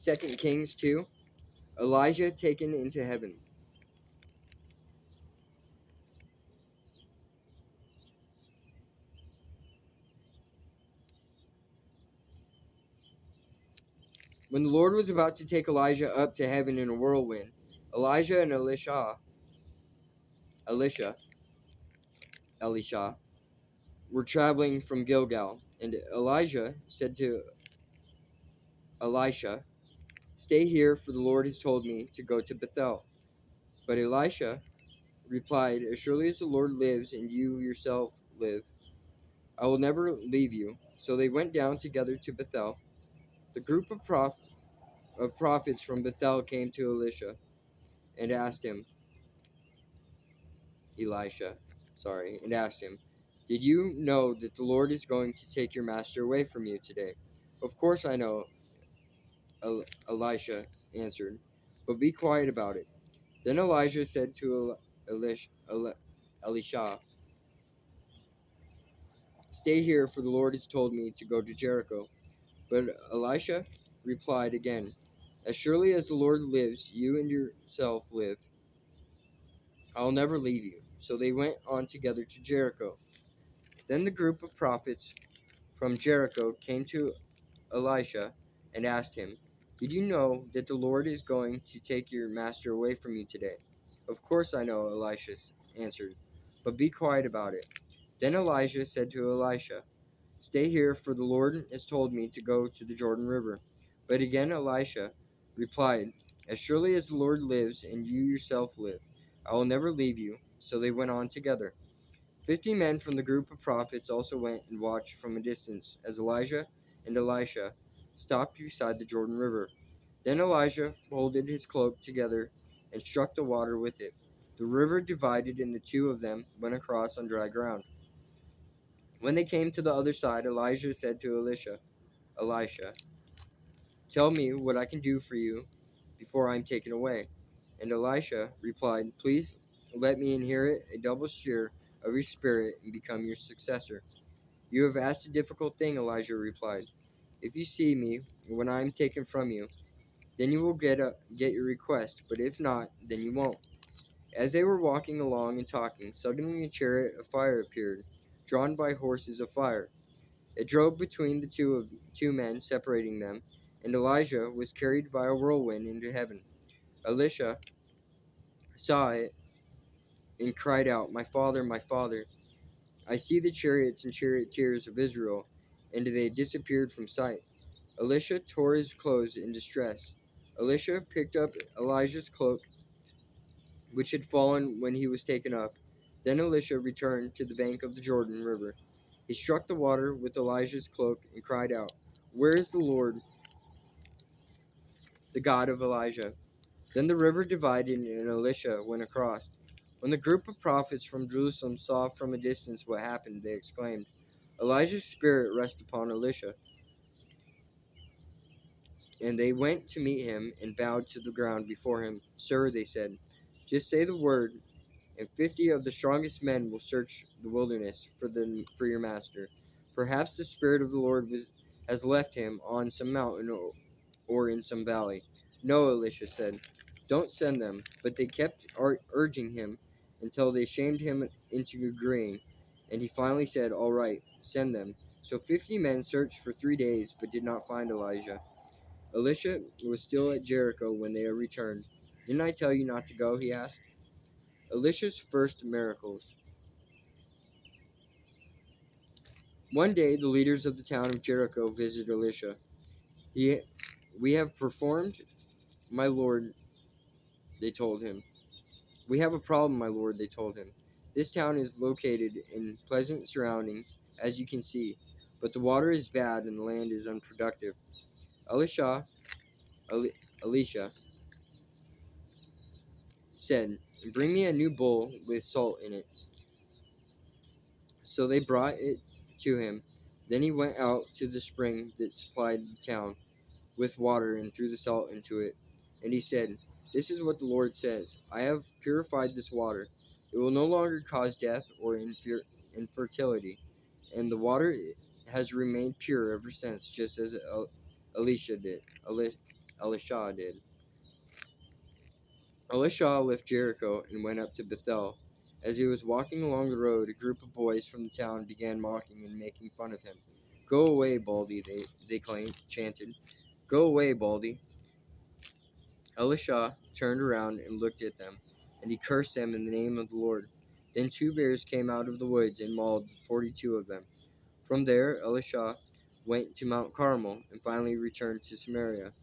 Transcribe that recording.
2 Kings 2. Elijah taken into heaven. When the Lord was about to take Elijah up to heaven in a whirlwind, Elijah and Elisha, were traveling from Gilgal, and Elijah said to Elisha, "Stay here, for the Lord has told me to go to Bethel." But Elisha replied, "As surely as the Lord lives and you yourself live, I will never leave you." So they went down together to Bethel. The group of prophets from Bethel came to and asked him, and asked him, "Did you know that the Lord is going to take your master away from you today?" "Of course I know," Elisha answered, "but be quiet about it." Then Elijah said to Elisha, "Stay here, for the Lord has told me to go to Jericho." But Elisha replied again, "As surely as the Lord lives, you and yourself live, I'll never leave you." So they went on together to Jericho. Then the group of prophets from Jericho came to Elisha and asked him, "Did you know that the Lord is going to take your master away from you today?" "Of course I know," Elisha answered, "but be quiet about it." Then Elijah said to Elisha, "Stay here, for the Lord has told me to go to the Jordan River." But again Elisha replied, "As surely as the Lord lives and you yourself live, I will never leave you." So they went on together. 50 men from the group of prophets also went and watched from a distance as Elijah and Elisha stopped beside the Jordan River. Then Elijah folded his cloak together and struck the water with it. The river divided, and the two of them went across on dry ground. When they came to the other side, Elijah said to Elisha, "Tell me what I can do for you before I am taken away." And Elisha replied, "Please let me inherit a double share of your spirit and become your successor." "You have asked a difficult thing," Elijah replied. "If you see me when I am taken from you, then you will get your request, but if not, then you won't." As they were walking along and talking, suddenly a chariot of fire appeared, drawn by horses of fire. It drove between the two men, separating them, and Elijah was carried by a whirlwind into heaven. Elisha saw it and cried out, my Father, I see the chariots and charioteers of Israel," and they disappeared from sight. Elisha tore his clothes in distress. Elisha picked up Elijah's cloak, which had fallen when he was taken up. Then Elisha returned to the bank of the Jordan River. He struck the water with Elijah's cloak and cried out, "Where is the Lord, the God of Elijah?" Then the river divided, and Elisha went across. When the group of prophets from Jerusalem saw from a distance what happened, they exclaimed, "Elijah's spirit rests upon Elisha." And they went to meet him and bowed to the ground before him. "Sir," they said, "just say the word, and 50 of the strongest men will search the wilderness for your master. Perhaps the Spirit of the Lord has left him on some mountain or in some valley." "No," Elisha said, "don't send them." But they kept urging him until they shamed him into agreeing, and he finally said, "All right, send them." So 50 men searched for 3 days but did not find Elijah. Elisha was still at Jericho when they returned. "Didn't I tell you not to go?" he asked. Elisha's first miracles. One day, the leaders of the town of Jericho visited Elisha. "We have performed, my lord," they told him. "We have a problem, my lord," they told him. "This town is located in pleasant surroundings, as you can see, but the water is bad and the land is unproductive." Elisha said, "Bring me a new bowl with salt in it." So they brought it to him. Then he went out to the spring that supplied the town with water and threw the salt into it. And he said, "This is what the Lord says: I have purified this water. It will no longer cause death or infertility." And the water has remained pure ever since, just as Elisha did. Elisha did. Elisha left Jericho and went up to Bethel. As he was walking along the road, a group of boys from the town began mocking and making fun of him. "Go away, Baldy," they chanted. "Go away, Baldy." Elisha turned around and looked at them, and he cursed them in the name of the Lord. Then 2 bears came out of the woods and mauled 42 of them. From there, Elisha went to Mount Carmel and finally returned to Samaria.